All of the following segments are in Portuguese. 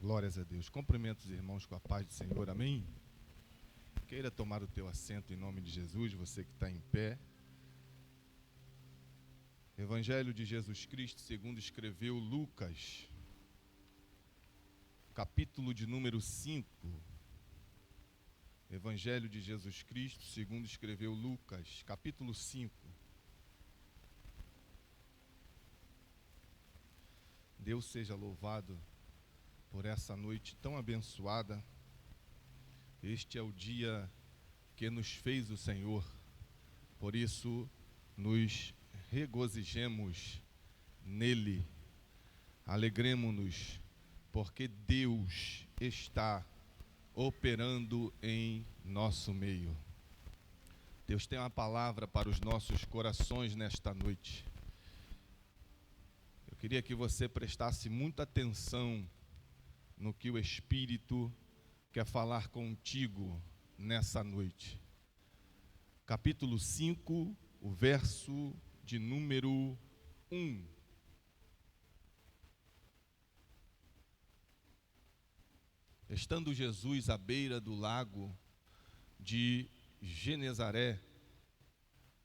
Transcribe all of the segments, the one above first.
Glórias a Deus. Cumprimento os irmãos com a paz do Senhor, amém? Queira tomar o teu assento em nome de Jesus, você que está em pé. Evangelho de Jesus Cristo, segundo escreveu Lucas, capítulo de número 5. Evangelho de Jesus Cristo, segundo escreveu Lucas, capítulo 5. Deus seja louvado por essa noite tão abençoada. Este é o dia que nos fez o Senhor, por isso nos regozijemos nele, alegremo-nos, porque Deus está operando em nosso meio. Deus tem uma palavra para os nossos corações nesta noite. Eu queria que você prestasse muita atenção no que o Espírito quer falar contigo nessa noite. Capítulo 5, o verso de número 1. Estando Jesus à beira do lago de Genezaré,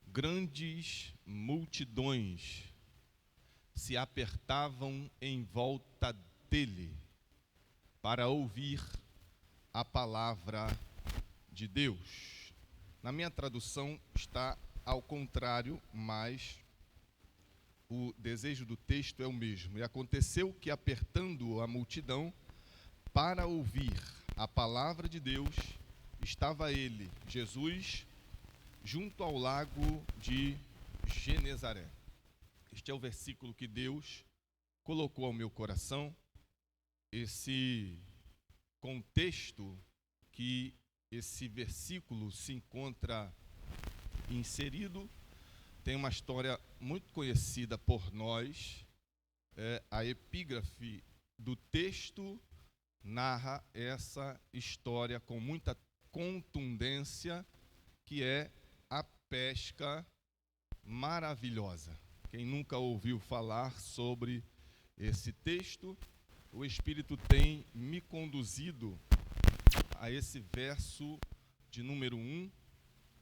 grandes multidões se apertavam em volta dele para ouvir a palavra de Deus. Na minha tradução está ao contrário, mas o desejo do texto é o mesmo. E aconteceu que, apertando a multidão para ouvir a palavra de Deus, estava ele, Jesus, junto ao lago de Genezaré. Este é o versículo que Deus colocou ao meu coração, esse contexto que esse versículo se encontra inserido. Tem uma história muito conhecida por nós. A epígrafe do texto narra essa história com muita contundência, que é a pesca maravilhosa. Quem nunca ouviu falar sobre esse texto, o Espírito tem me conduzido a esse verso de número 1,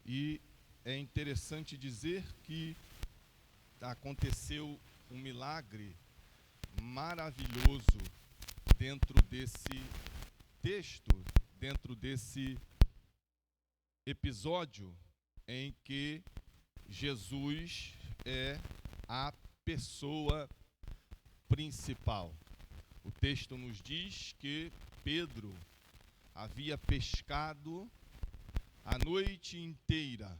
e é interessante dizer que aconteceu um milagre maravilhoso dentro desse texto, dentro desse episódio em que Jesus é a pessoa principal. O texto nos diz que Pedro havia pescado a noite inteira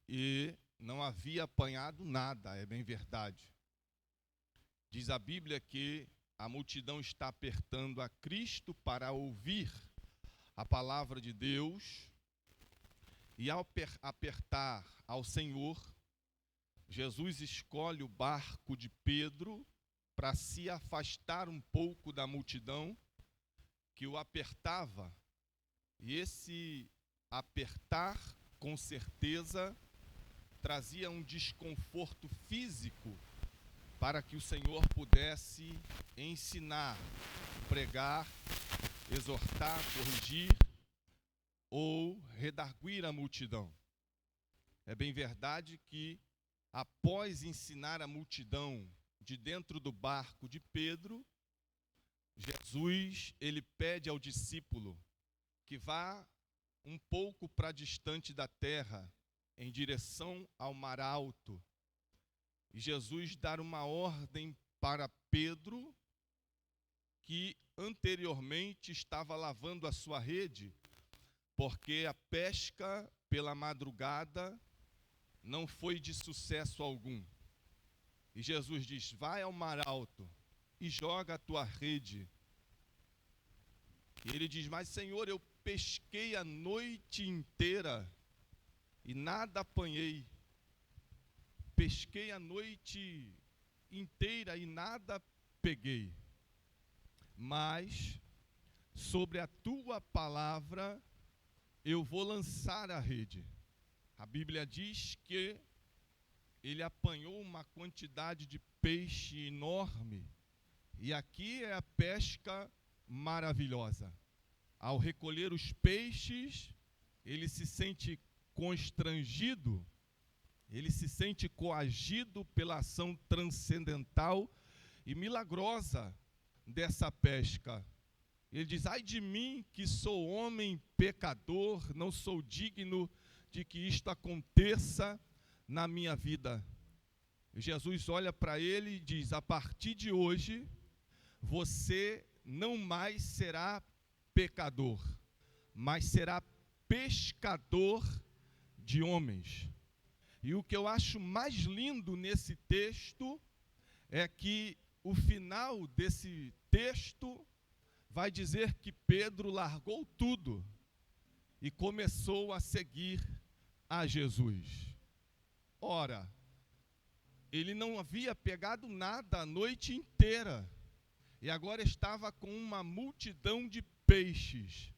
e não havia apanhado nada, é bem verdade. Diz a Bíblia que a multidão está apertando a Cristo para ouvir a palavra de Deus, e ao apertar ao Senhor, Jesus escolhe o barco de Pedro para se afastar um pouco da multidão que o apertava. E esse apertar, com certeza, trazia um desconforto físico para que o Senhor pudesse ensinar, pregar, exortar, corrigir ou redarguir a multidão. É bem verdade que, após ensinar a multidão de dentro do barco de Pedro, Jesus, ele pede ao discípulo que vá um pouco para distante da terra, em direção ao mar alto. E Jesus dá uma ordem para Pedro, que anteriormente estava lavando a sua rede, porque a pesca pela madrugada não foi de sucesso algum. E Jesus diz: vai ao mar alto e joga a tua rede. E ele diz: mas Senhor, eu pesquei a noite inteira e nada apanhei. Pesquei a noite inteira e nada peguei. Mas sobre a tua palavra eu vou lançar a rede. A Bíblia diz que ele apanhou uma quantidade de peixe enorme. E aqui é a pesca maravilhosa. Ao recolher os peixes, ele se sente constrangido, ele se sente coagido pela ação transcendental e milagrosa dessa pesca. Ele diz: ai de mim, que sou homem pecador, não sou digno de que isto aconteça na minha vida. Jesus olha para ele e diz: a partir de hoje, você não mais será pecador, mas será pescador de homens. E o que eu acho mais lindo nesse texto é que o final desse texto vai dizer que Pedro largou tudo e começou a seguir a Jesus. Ora, ele não havia pegado nada a noite inteira e agora estava com uma multidão de peixes.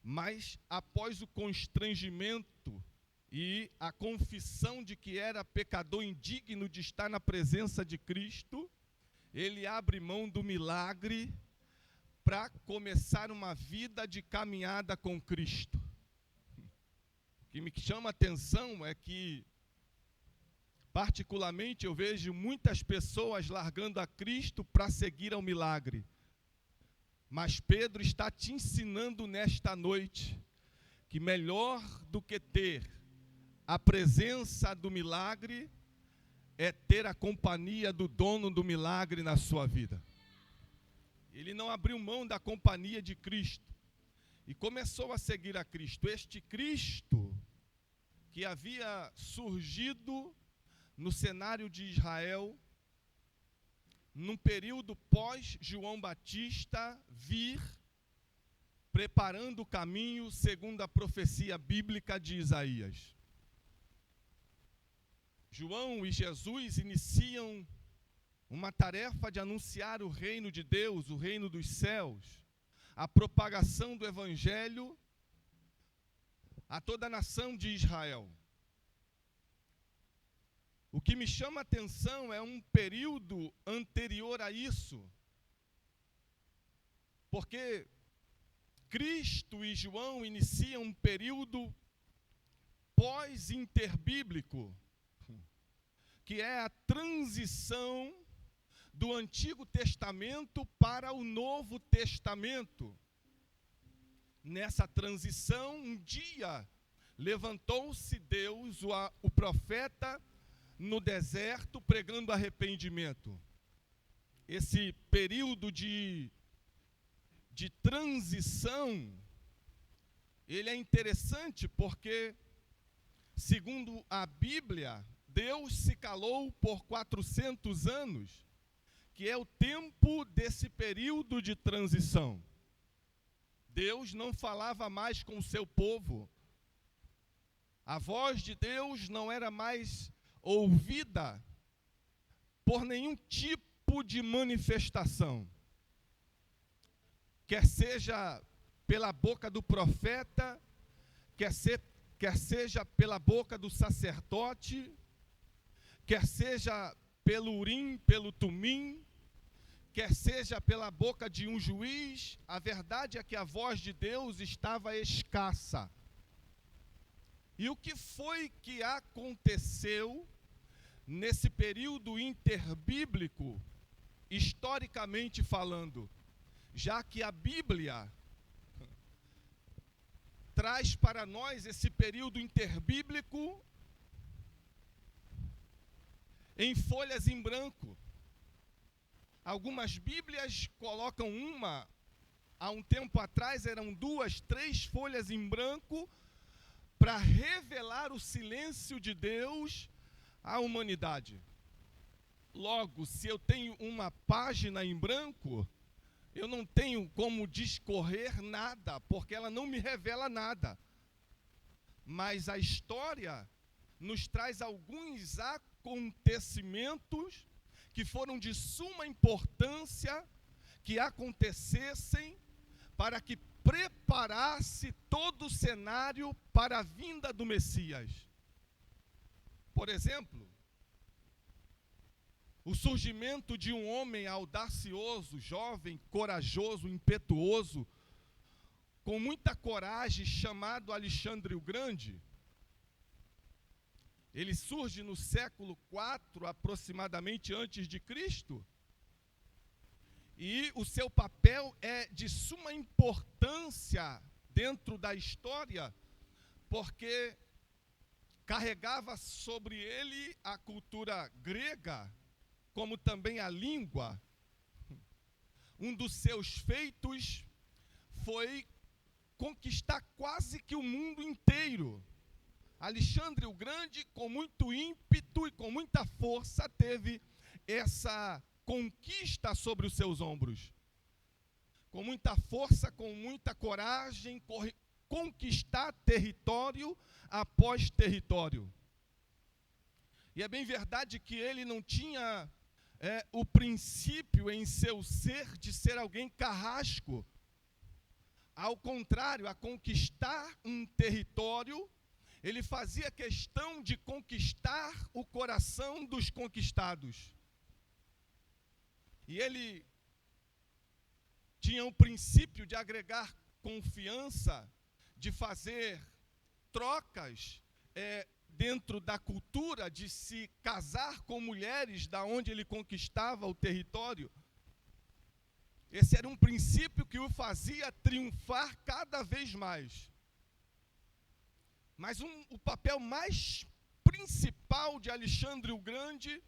Mas após o constrangimento e a confissão de que era pecador indigno de estar na presença de Cristo, ele abre mão do milagre para começar uma vida de caminhada com Cristo. O que me chama a atenção é que, particularmente, eu vejo muitas pessoas largando a Cristo para seguir ao milagre. Mas Pedro está te ensinando nesta noite que melhor do que ter a presença do milagre é ter a companhia do dono do milagre na sua vida. Ele não abriu mão da companhia de Cristo e começou a seguir a Cristo. Este Cristo que havia surgido no cenário de Israel, num período pós João Batista vir, preparando o caminho segundo a profecia bíblica de Isaías. João e Jesus iniciam uma tarefa de anunciar o reino de Deus, o reino dos céus, a propagação do evangelho a toda a nação de Israel. O que me chama a atenção é um período anterior a isso, porque Cristo e João iniciam um período pós-interbíblico, que é a transição do Antigo Testamento para o Novo Testamento. Nessa transição, um dia, levantou-se Deus, o profeta, no deserto, pregando arrependimento. Esse período de transição, ele é interessante porque, segundo a Bíblia, Deus se calou por 400 anos, que é o tempo desse período de transição. Deus não falava mais com o seu povo. A voz de Deus não era mais ouvida por nenhum tipo de manifestação. Quer seja pela boca do profeta, quer seja pela boca do sacerdote, quer seja pelo Urim, pelo Tumim, quer seja pela boca de um juiz, a verdade é que a voz de Deus estava escassa. E o que foi que aconteceu nesse período interbíblico, historicamente falando? Já que a Bíblia traz para nós esse período interbíblico em folhas em branco. Algumas Bíblias colocam uma, há um tempo atrás eram 2, 3 folhas em branco para revelar o silêncio de Deus à humanidade. Logo, se eu tenho uma página em branco, eu não tenho como discorrer nada, porque ela não me revela nada. Mas a história nos traz alguns acontecimentos que foram de suma importância que acontecessem para que preparasse todo o cenário para a vinda do Messias. Por exemplo, o surgimento de um homem audacioso, jovem, corajoso, impetuoso, com muita coragem, chamado Alexandre o Grande. Ele surge no século IV, aproximadamente antes de Cristo, e o seu papel é de suma importância dentro da história, porque carregava sobre ele a cultura grega, como também a língua. Um dos seus feitos foi conquistar quase que o mundo inteiro. Alexandre o Grande, com muito ímpeto e com muita força, teve essa conquista sobre os seus ombros. Com muita força, com muita coragem, conquistar território após território. E é bem verdade que ele não tinha o princípio em seu ser de ser alguém carrasco. Ao contrário, a conquistar um território, ele fazia questão de conquistar o coração dos conquistados. E ele tinha o princípio de agregar confiança, de fazer trocas dentro da cultura, de se casar com mulheres da onde ele conquistava o território. Esse era um princípio que o fazia triunfar cada vez mais. Mas o papel mais principal de Alexandre o Grande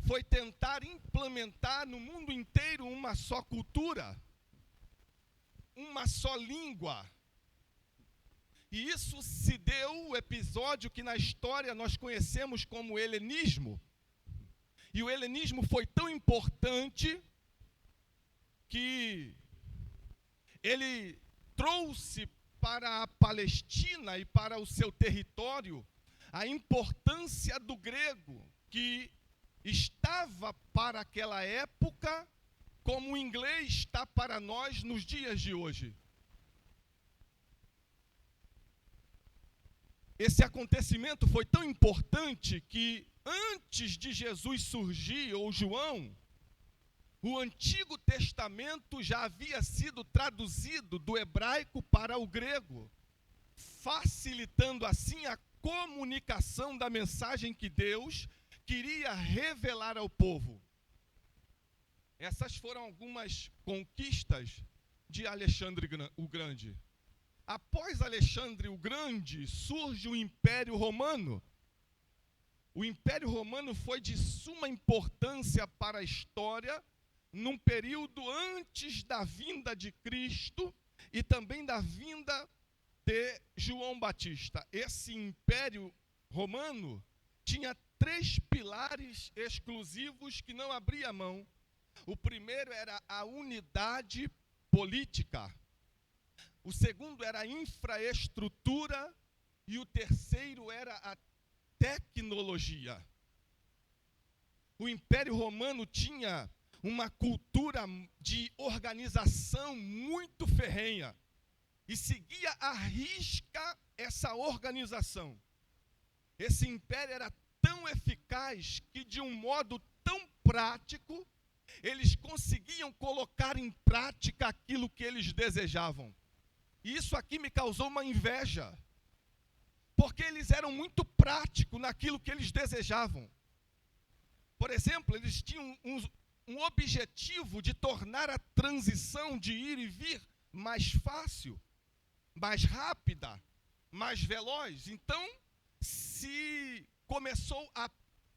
foi tentar implementar no mundo inteiro uma só cultura, uma só língua. E isso se deu o episódio que na história nós conhecemos como helenismo. E o helenismo foi tão importante que ele trouxe para a Palestina e para o seu território a importância do grego, que estava para aquela época como o inglês está para nós nos dias de hoje. Esse acontecimento foi tão importante que antes de Jesus surgir, ou João, o Antigo Testamento já havia sido traduzido do hebraico para o grego, facilitando assim a comunicação da mensagem que Deus queria revelar ao povo. Essas foram algumas conquistas de Alexandre o Grande. Após Alexandre o Grande, surge o Império Romano. O Império Romano foi de suma importância para a história, num período antes da vinda de Cristo e também da vinda de João Batista. Esse Império Romano tinha 3 pilares exclusivos que não abria mão. O primeiro era a unidade política. O segundo era a infraestrutura e o terceiro era a tecnologia. O Império Romano tinha uma cultura de organização muito ferrenha e seguia à risca essa organização. Esse império era tão eficaz que, de um modo tão prático, eles conseguiam colocar em prática aquilo que eles desejavam. E isso aqui me causou uma inveja, porque eles eram muito práticos naquilo que eles desejavam. Por exemplo, eles tinham um objetivo de tornar a transição de ir e vir mais fácil, mais rápida, mais veloz. Então, se começou a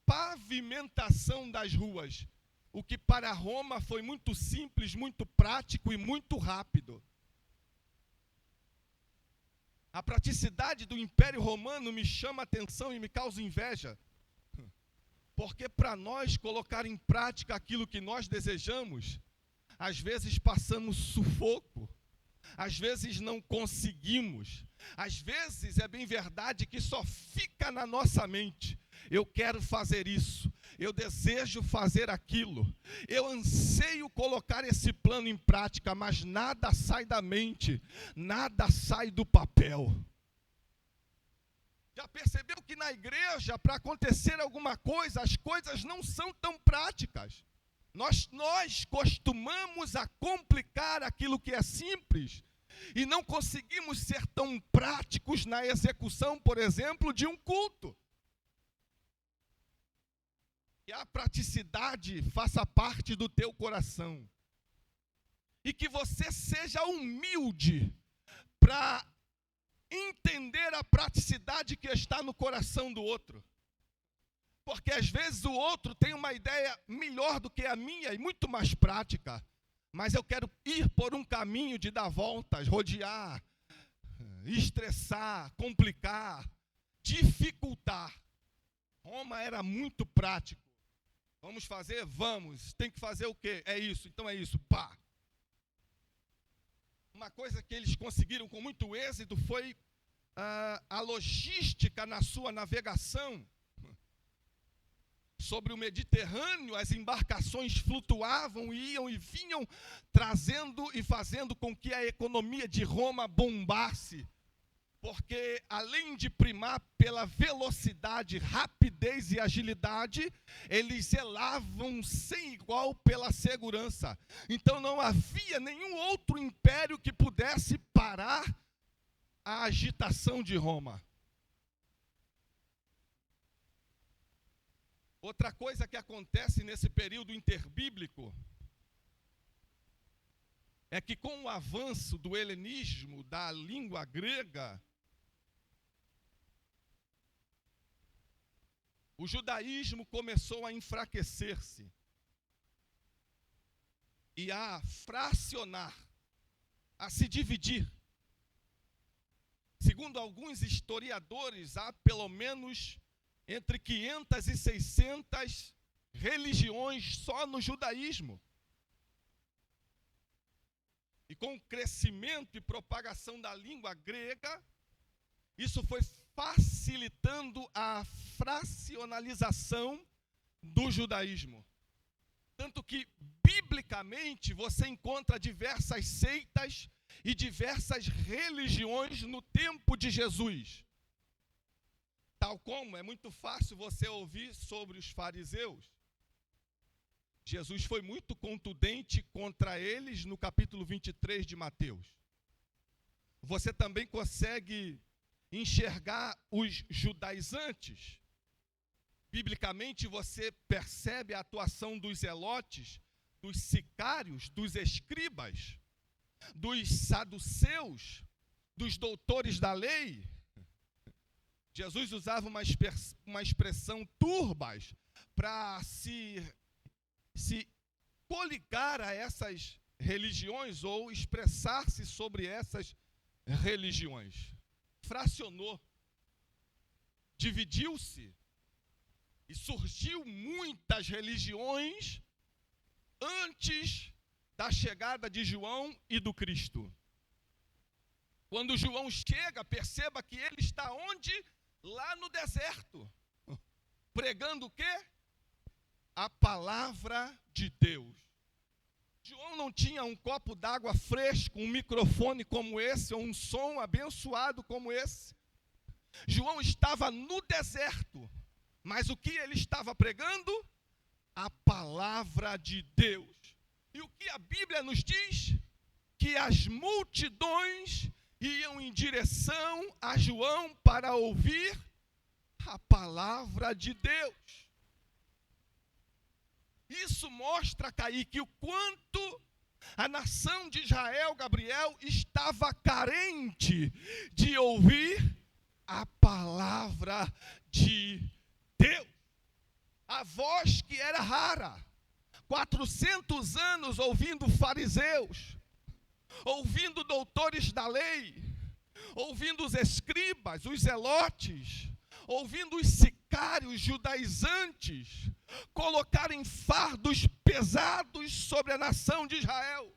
pavimentação das ruas, o que para Roma foi muito simples, muito prático e muito rápido. A praticidade do Império Romano me chama a atenção e me causa inveja, porque para nós colocar em prática aquilo que nós desejamos, às vezes passamos sufoco, às vezes não conseguimos, às vezes é bem verdade que só fica na nossa mente. Eu quero fazer isso, eu desejo fazer aquilo, eu anseio colocar esse plano em prática, mas nada sai da mente, nada sai do papel. Já percebeu que na igreja, para acontecer alguma coisa, as coisas não são tão práticas. Nós costumamos a complicar aquilo que é simples e não conseguimos ser tão práticos na execução, por exemplo, de um culto. Que a praticidade faça parte do teu coração. E que você seja humilde para entender a praticidade que está no coração do outro. Porque às vezes o outro tem uma ideia melhor do que a minha e muito mais prática. Mas eu quero ir por um caminho de dar voltas, rodear, estressar, complicar, dificultar. Roma era muito prático. Vamos fazer? Vamos. Tem que fazer o quê? É isso. Então é isso. Pá. Uma coisa que eles conseguiram com muito êxito foi a logística na sua navegação. Sobre o Mediterrâneo, as embarcações flutuavam, iam e vinham, trazendo e fazendo com que a economia de Roma bombasse. Porque, além de primar pela velocidade, rapidez e agilidade, eles zelavam sem igual pela segurança. Então, não havia nenhum outro império que pudesse parar a agitação de Roma. Outra coisa que acontece nesse período interbíblico é que, com o avanço do helenismo, da língua grega, o judaísmo começou a enfraquecer-se e a fracionar, a se dividir. Segundo alguns historiadores, há pelo menos entre 500 e 600 religiões só no judaísmo. E com o crescimento e propagação da língua grega, isso foi facilitando a fracionalização do judaísmo. Tanto que, biblicamente, você encontra diversas seitas e diversas religiões no tempo de Jesus. Tal como é muito fácil você ouvir sobre os fariseus. Jesus foi muito contundente contra eles no capítulo 23 de Mateus. Você também consegue enxergar os judaizantes. Biblicamente você percebe a atuação dos zelotes, dos sicários, dos escribas, dos saduceus, dos doutores da lei. Jesus usava uma expressão turbas para se coligar a essas religiões ou expressar-se sobre essas religiões. Fracionou, dividiu-se e surgiu muitas religiões antes da chegada de João e do Cristo. Quando João chega, perceba que ele está onde? Lá no deserto, pregando o quê? A palavra de Deus. João não tinha um copo d'água fresco, um microfone como esse, ou um som abençoado como esse. João estava no deserto, mas o que ele estava pregando? A palavra de Deus. E o que a Bíblia nos diz? Que as multidões iam em direção a João para ouvir a palavra de Deus. Isso mostra, Kaique, o quanto a nação de Israel, Gabriel, estava carente de ouvir a palavra de Deus. A voz que era rara, 400 anos ouvindo fariseus, ouvindo doutores da lei, ouvindo os escribas, os zelotes, ouvindo os sicários judaizantes, colocarem fardos pesados sobre a nação de Israel.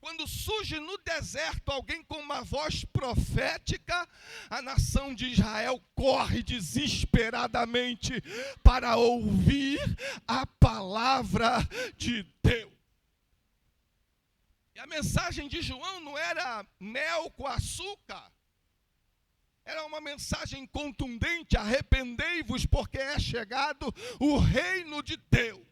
Quando surge no deserto alguém com uma voz profética, a nação de Israel corre desesperadamente para ouvir a palavra de Deus. E a mensagem de João não era mel com açúcar. Era uma mensagem contundente: arrependei-vos, porque é chegado o reino de Deus.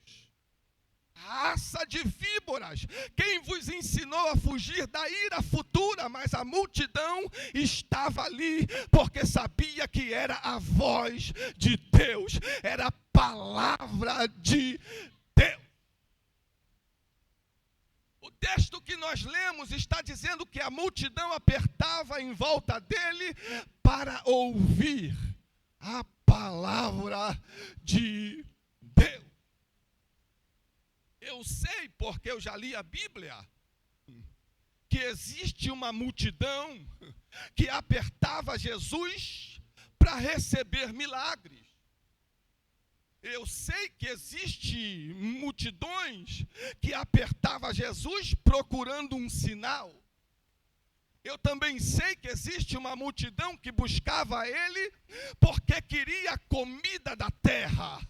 Raça de víboras, quem vos ensinou a fugir da ira futura? Mas a multidão estava ali, porque sabia que era a voz de Deus, era a palavra de Deus. O texto que nós lemos está dizendo que a multidão apertava em volta dele para ouvir a palavra de Deus. Eu sei, porque eu já li a Bíblia, que existe uma multidão que apertava Jesus para receber milagres. Eu sei que existe multidões que apertava Jesus procurando um sinal. Eu também sei que existe uma multidão que buscava ele porque queria comida da terra.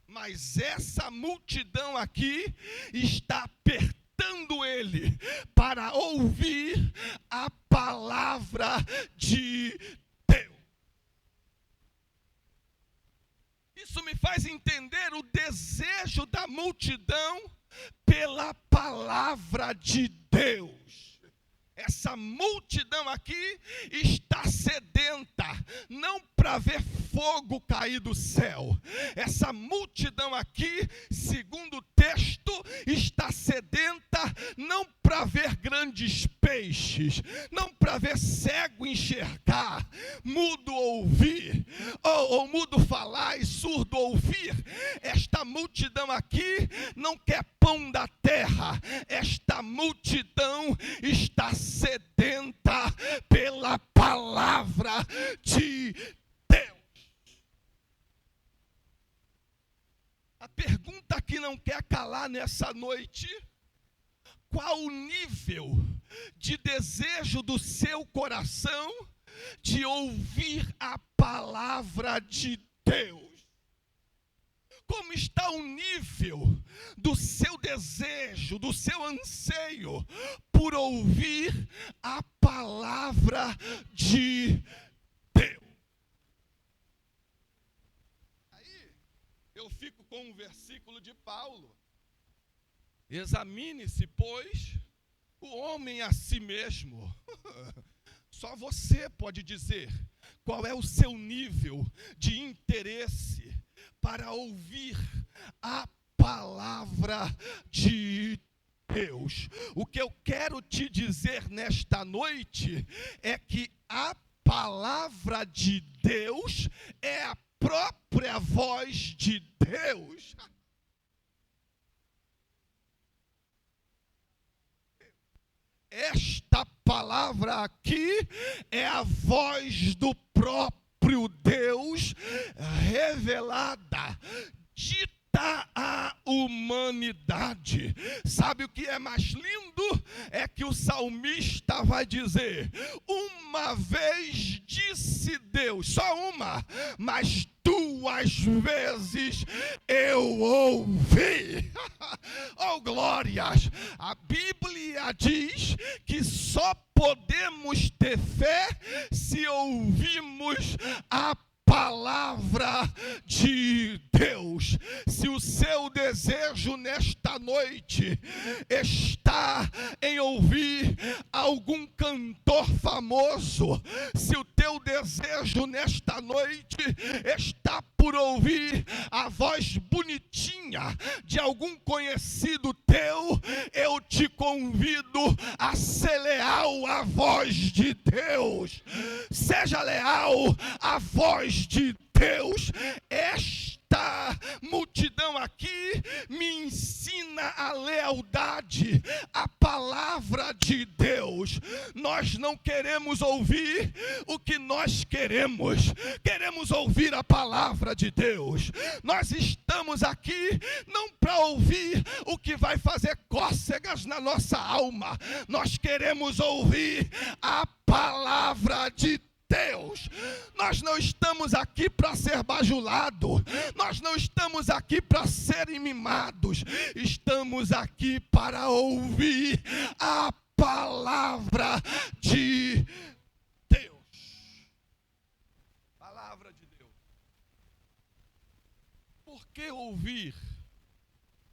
Mas essa multidão aqui está apertando ele para ouvir a palavra de Deus. Isso me faz entender o desejo da multidão pela palavra de Deus. Essa multidão aqui está sedenta, não para ver fogo cair do céu. Essa multidão aqui, segundo o texto, está sedenta não para ver grandes peixes, não para ver cego enxergar, mudo ouvir, ou mudo falar e surdo ouvir. Esta multidão aqui não quer pão da terra. Esta multidão está sedenta pela palavra de Deus. A pergunta que não quer calar nessa noite: qual o nível de desejo do seu coração de ouvir a palavra de Deus? Como está o nível do seu desejo, do seu anseio por ouvir a palavra de Deus? Aí eu fico com um versículo de Paulo: examine-se, pois, o homem a si mesmo. Só você pode dizer qual é o seu nível de interesse para ouvir a palavra de Deus. O que eu quero te dizer nesta noite é que a palavra de Deus é a própria voz de Deus. Esta palavra aqui é a voz do próprio Deus revelada, dita à humanidade. Sabe o que é mais lindo? É que o salmista vai dizer: uma vez disse Deus, só uma, mas duas vezes eu ouvi. Oh, glórias! A Bíblia diz que só podemos ter fé se ouvimos a palavra de Deus. Se o seu desejo nesta noite está em ouvir algum cantor famoso, se o teu desejo nesta noite está por ouvir a voz bonitinha de algum conhecido teu, eu te convido a ser leal à voz de Deus. Seja leal à voz de Deus. Esta multidão aqui me ensina a lealdade à palavra de Deus. Nós não queremos ouvir o que nós queremos ouvir a palavra de Deus. Nós estamos aqui não para ouvir o que vai fazer cócegas na nossa alma. Nós queremos ouvir a palavra de Deus. Nós não estamos aqui para ser bajulados, nós não estamos aqui para serem mimados, estamos aqui para ouvir a palavra de Deus. que ouvir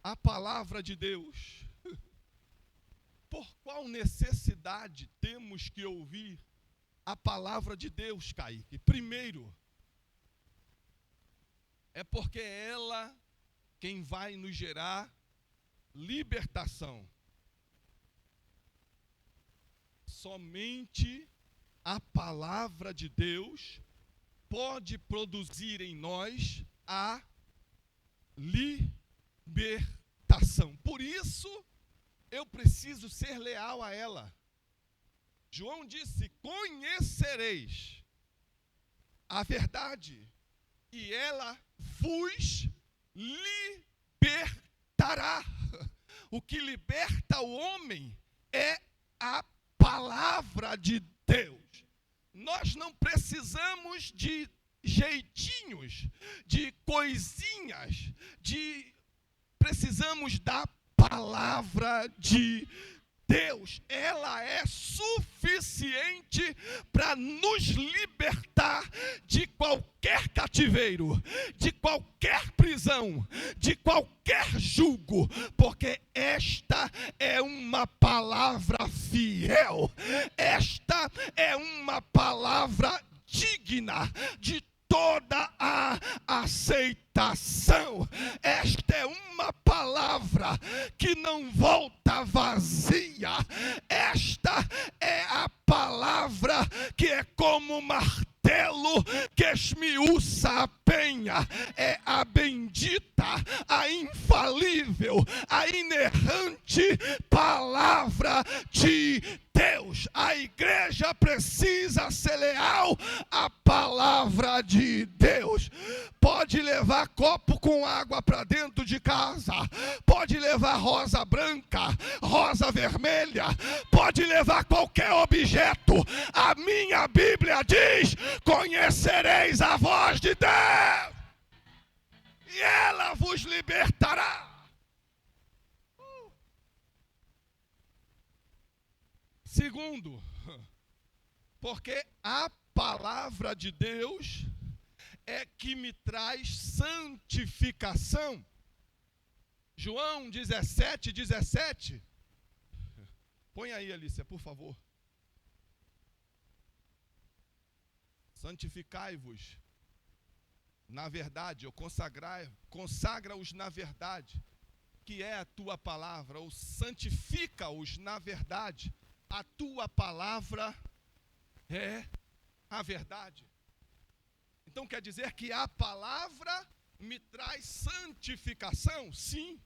a palavra de Deus? Por qual necessidade temos que ouvir a palavra de Deus, Kaique? Primeiro, é porque é ela quem vai nos gerar libertação. Somente a palavra de Deus pode produzir em nós a libertação. Por isso, eu preciso ser leal a ela. João disse: conhecereis a verdade, e ela vos libertará. O que liberta o homem é a palavra de Deus. Nós não precisamos de jeitinhos, de coisinhas, precisamos da palavra de Deus. Ela é suficiente para nos libertar de qualquer cativeiro, de qualquer prisão, de qualquer jugo, porque esta é uma palavra fiel, esta é uma palavra digna de toda a aceitação. Esta é uma palavra que não volta vazia. Esta é a palavra que é como martelo que esmiuça a penha. É a bendita, a infalível, a inerrante palavra de Deus. A igreja precisa ser leal à palavra de Deus. Pode levar copo com água para dentro de casa, pode levar rosa branca, rosa vermelha, pode levar qualquer objeto. A minha Bíblia diz: conhecereis a voz de Deus, e ela vos libertará. Segundo, porque a palavra de Deus é que me traz santificação. João 17:17. Põe aí, Alicia, por favor. Santificai-vos na verdade, ou consagra-os na verdade, que é a tua palavra, ou santifica-os na verdade. A tua palavra é a verdade. Então quer dizer que a palavra me traz santificação? Sim.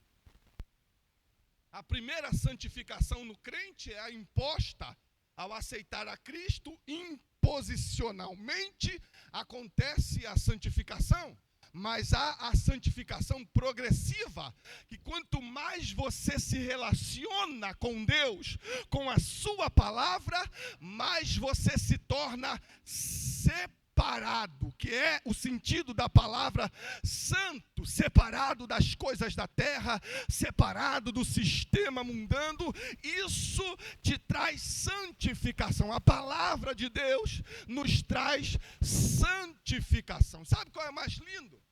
A primeira santificação no crente é a imposta ao aceitar a Cristo. Imposicionalmente acontece a santificação, mas há a santificação progressiva, que quanto mais você se relaciona com Deus, com a sua palavra, mais você se torna separado, que é o sentido da palavra santo, separado das coisas da terra, separado do sistema mundano. Isso te traz santificação. A palavra de Deus nos traz santificação. Sabe qual é mais lindo?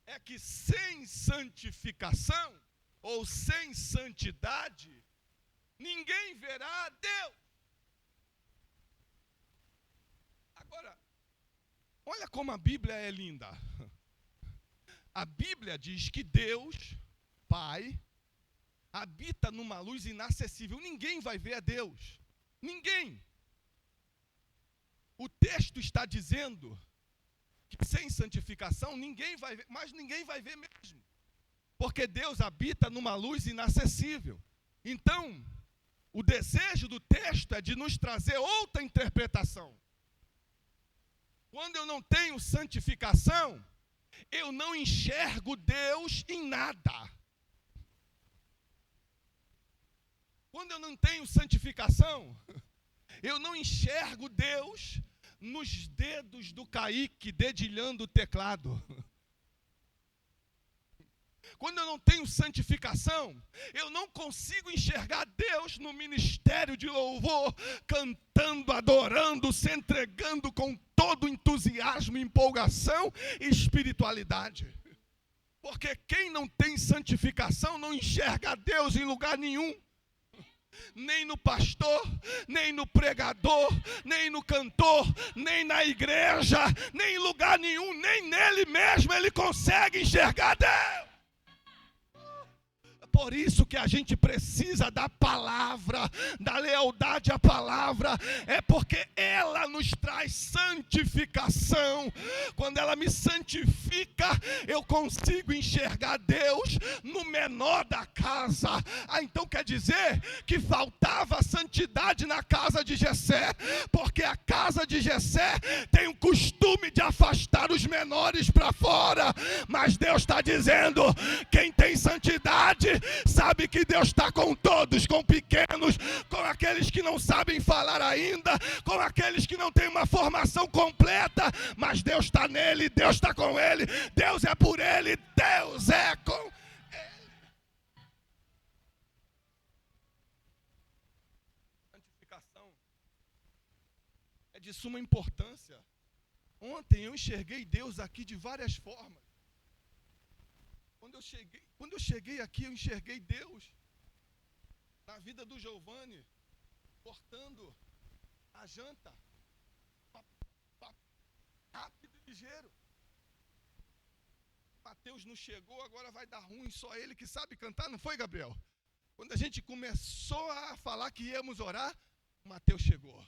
É que sem santificação, ou sem santidade, ninguém verá a Deus. Agora, olha como a Bíblia é linda. A Bíblia diz que Deus, Pai, habita numa luz inacessível. Ninguém vai ver a Deus. Ninguém. O texto está dizendo que sem santificação ninguém vai ver, mas ninguém vai ver mesmo. Porque Deus habita numa luz inacessível. Então, o desejo do texto é de nos trazer outra interpretação. Quando eu não tenho santificação, eu não enxergo Deus em nada. Quando eu não tenho santificação, eu não enxergo Deus nos dedos do Kaique dedilhando o teclado. Quando eu não tenho santificação, eu não consigo enxergar Deus no ministério de louvor, cantando, adorando, se entregando com todo entusiasmo, empolgação e espiritualidade. Porque quem não tem santificação não enxerga Deus em lugar nenhum. Nem no pastor, nem no pregador, nem no cantor, nem na igreja, nem em lugar nenhum, nem nele mesmo ele consegue enxergar Deus. Por isso que a gente precisa da palavra, da lealdade à palavra, é porque ela nos traz santificação. Quando ela me santifica, eu consigo enxergar Deus no menor da casa. Então quer dizer que faltava santidade na casa de Jessé, porque a casa de Jessé tem o costume de afastar os menores para fora, mas Deus está dizendo, quem tem santidade sabe que Deus está com todos, com pequenos, com aqueles que não sabem falar ainda, com aqueles que não têm uma formação completa, mas Deus está nele, Deus está com ele, Deus é por ele, Deus é com ele. Santificação é de suma importância. Ontem eu enxerguei Deus aqui de várias formas. Quando eu cheguei aqui, eu enxerguei Deus na vida do Giovanni, cortando a janta, rápido e ligeiro. Mateus não chegou, agora vai dar ruim, só ele que sabe cantar, não foi, Gabriel? Quando a gente começou a falar que íamos orar, Mateus chegou.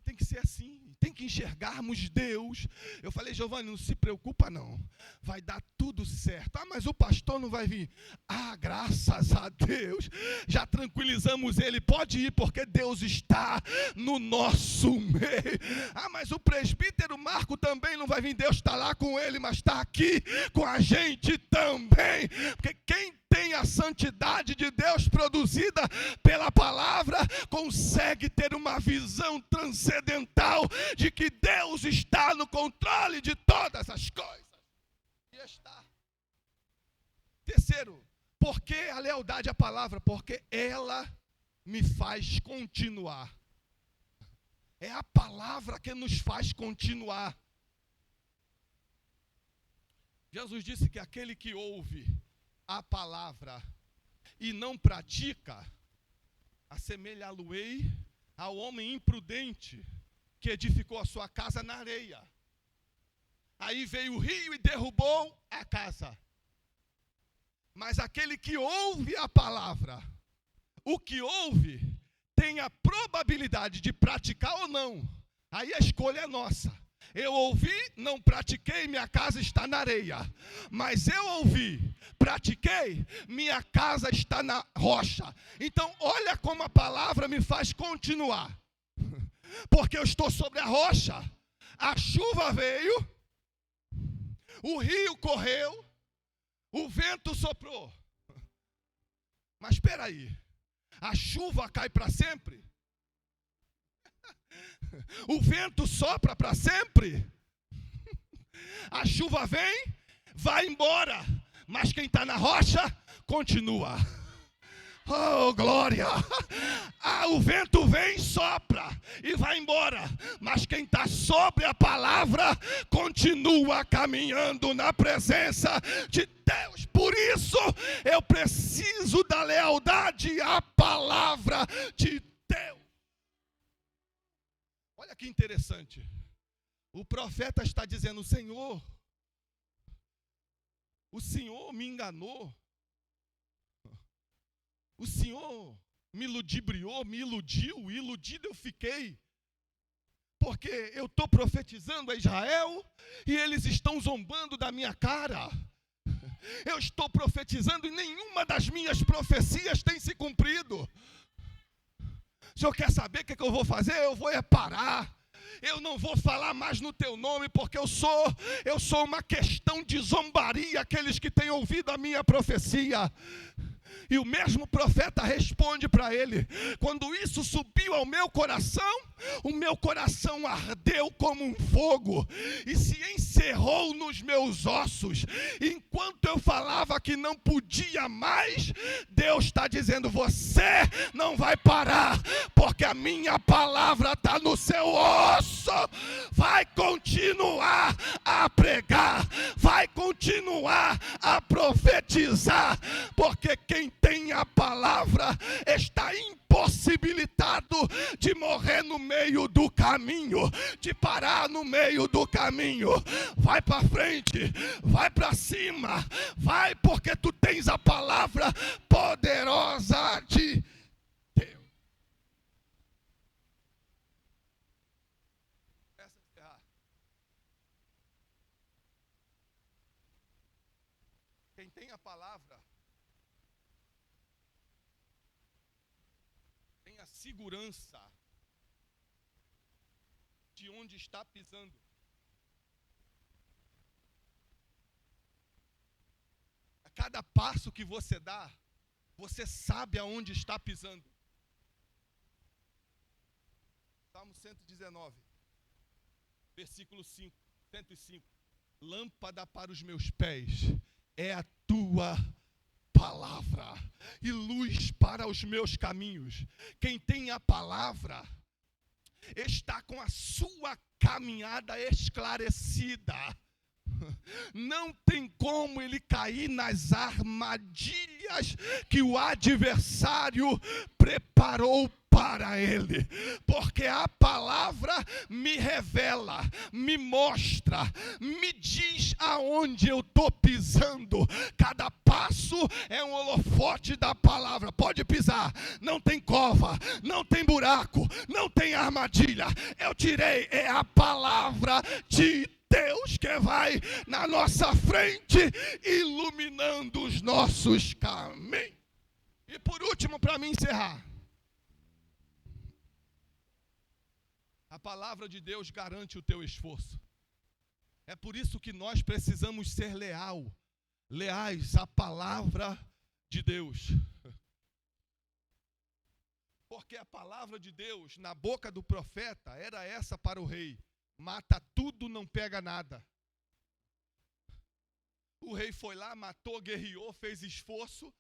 Tem que ser assim, tem que enxergarmos Deus. Eu falei, Giovanni, não se preocupa não, vai dar tudo certo. Ah, mas o pastor não vai vir. Ah, graças a Deus, já tranquilizamos ele, pode ir porque Deus está no nosso meio. Ah, mas o presbítero Marco também não vai vir, Deus está lá com ele, mas está aqui com a gente também, porque quem tem a santidade de Deus produzida pela palavra, consegue ter uma visão transcendental de que Deus está no controle de todas as coisas. E está. Terceiro, por que a lealdade à palavra? Porque ela me faz continuar. É a palavra que nos faz continuar. Jesus disse que aquele que ouve a palavra e não pratica, assemelhá-lo-ei ao homem imprudente que edificou a sua casa na areia. Aí veio o rio e derrubou a casa. Mas aquele que ouve a palavra, o que ouve, tem a probabilidade de praticar ou não. Aí a escolha é nossa. Eu ouvi, não pratiquei, minha casa está na areia. Mas eu ouvi, pratiquei, minha casa está na rocha. Então, olha como a palavra me faz continuar. Porque eu estou sobre a rocha. A chuva veio, o rio correu, o vento soprou. Mas espera aí, a chuva cai para sempre? O vento sopra para sempre? A chuva vem, vai embora, mas quem está na rocha, continua. Oh, glória! Ah, o vento vem, sopra e vai embora, mas quem está sobre a palavra, continua caminhando na presença de Deus. Por isso, eu preciso da lealdade à palavra de Deus. Olha que interessante, o profeta está dizendo, Senhor, o Senhor me enganou, o Senhor me ludibriou, me iludiu, iludido eu fiquei, porque eu estou profetizando a Israel e eles estão zombando da minha cara. Eu estou profetizando e nenhuma das minhas profecias tem se cumprido. O Senhor quer saber o que eu vou fazer? Eu vou parar. Eu não vou falar mais no teu nome, porque eu sou uma questão de zombaria, aqueles que têm ouvido a minha profecia. E o mesmo profeta responde para ele, quando isso subiu ao meu coração, o meu coração ardeu como um fogo e se encerrou nos meus ossos. Enquanto eu falava que não podia mais, Deus está dizendo, você não vai parar, porque a minha palavra está no seu osso. Vai continuar a pregar, vai continuar a profetizar, porque quem tem a palavra está impossibilitado de morrer no meio do caminho, de parar no meio do caminho. Vai para frente, vai para cima, vai, porque tu tens a palavra poderosa de Deus. Quem tem a palavra tem a segurança de onde está pisando. A cada passo que você dá, você sabe aonde está pisando. Salmo 119, versículo 5, 105. Lâmpada para os meus pés é a tua palavra e luz para os meus caminhos. Quem tem a palavra está com a sua caminhada esclarecida. Não tem como ele cair nas armadilhas que o adversário preparou para ele, porque a palavra me revela, me mostra, me diz aonde eu estou pisando. Cada passo é um holofote da palavra. Pode pisar, não tem cova, não tem buraco, não tem armadilha. Eu tirei, é a palavra de Deus que vai na nossa frente, iluminando os nossos caminhos. E por último, para me encerrar, a palavra de Deus garante o teu esforço. É por isso que nós precisamos ser leais à palavra de Deus. Porque a palavra de Deus, na boca do profeta, era essa para o rei: mata tudo, não pega nada. O rei foi lá, matou, guerreou, fez esforço,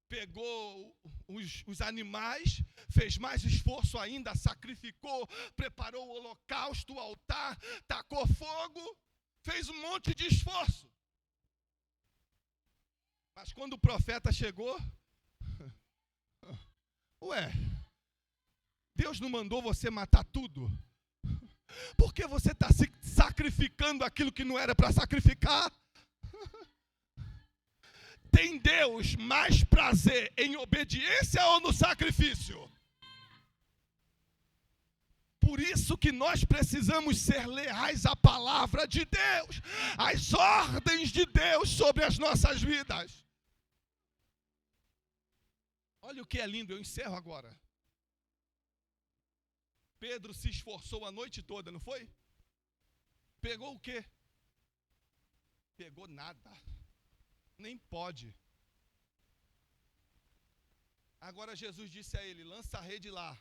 pegou os animais, fez mais esforço ainda, sacrificou, preparou o holocausto, o altar, tacou fogo, fez um monte de esforço. Mas quando o profeta chegou, Deus não mandou você matar tudo? Por que você está se sacrificando aquilo que não era para sacrificar? Tem Deus mais prazer em obediência ou no sacrifício? Por isso que nós precisamos ser leais à palavra de Deus, às ordens de Deus sobre as nossas vidas. Olha o que é lindo, eu encerro agora. Pedro se esforçou a noite toda, não foi? Pegou o quê? Pegou nada. Nem pode. Agora Jesus disse a ele: lança a rede lá.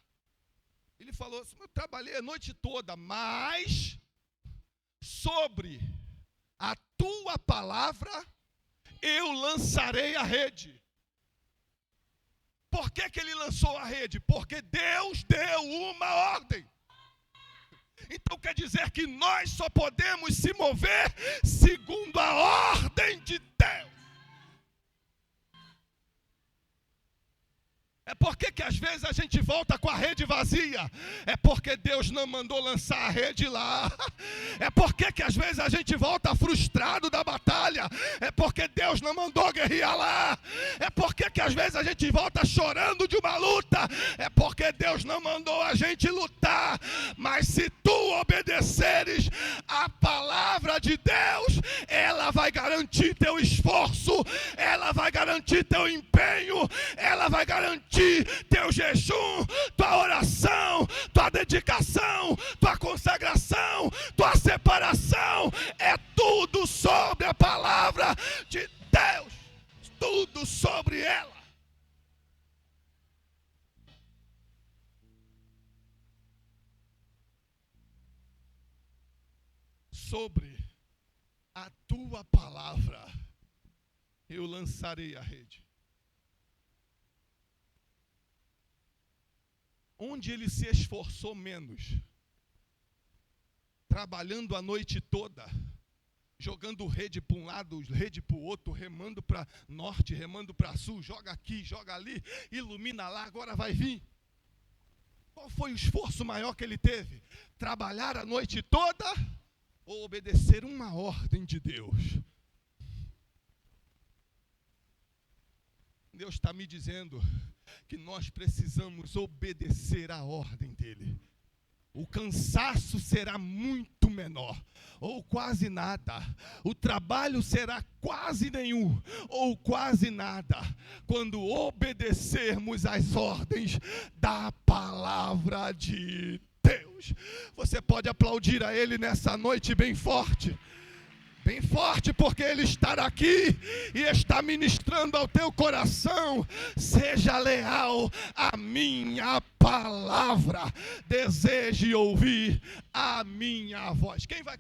Ele falou assim: eu trabalhei a noite toda, mas sobre a tua palavra eu lançarei a rede. Por que ele lançou a rede? Porque Deus deu uma ordem. Então quer dizer que nós só podemos se mover segundo a ordem de Deus. É porque que às vezes a gente volta com a rede vazia? É porque Deus não mandou lançar a rede lá. É porque que às vezes a gente volta frustrado da batalha? É porque Deus não mandou guerrear lá. É porque que às vezes a gente volta chorando de uma luta? É porque Deus não mandou a gente lutar. Mas se tu obedeceres a palavra de Deus, ela vai garantir teu esforço, ela vai garantir teu empenho, ela vai garantir teu jejum, tua oração, tua dedicação, tua consagração, tua separação. É tudo sobre a palavra de Deus, tudo sobre ela. Sobre a tua palavra eu lançarei a rede. Onde ele se esforçou menos, trabalhando a noite toda, jogando rede para um lado, rede para o outro, remando para norte, remando para sul, joga aqui, joga ali, ilumina lá, agora vai vir. Qual foi o esforço maior que ele teve? Trabalhar a noite toda ou obedecer uma ordem de Deus? Deus está me dizendo que nós precisamos obedecer a ordem dele. O cansaço será muito menor, ou quase nada. O trabalho será quase nenhum, ou quase nada, quando obedecermos às ordens da palavra de Deus. Você pode aplaudir a Ele nessa noite bem forte. Bem forte, porque Ele está aqui e está ministrando ao teu coração. Seja leal à minha palavra. Deseje ouvir a minha voz. Quem vai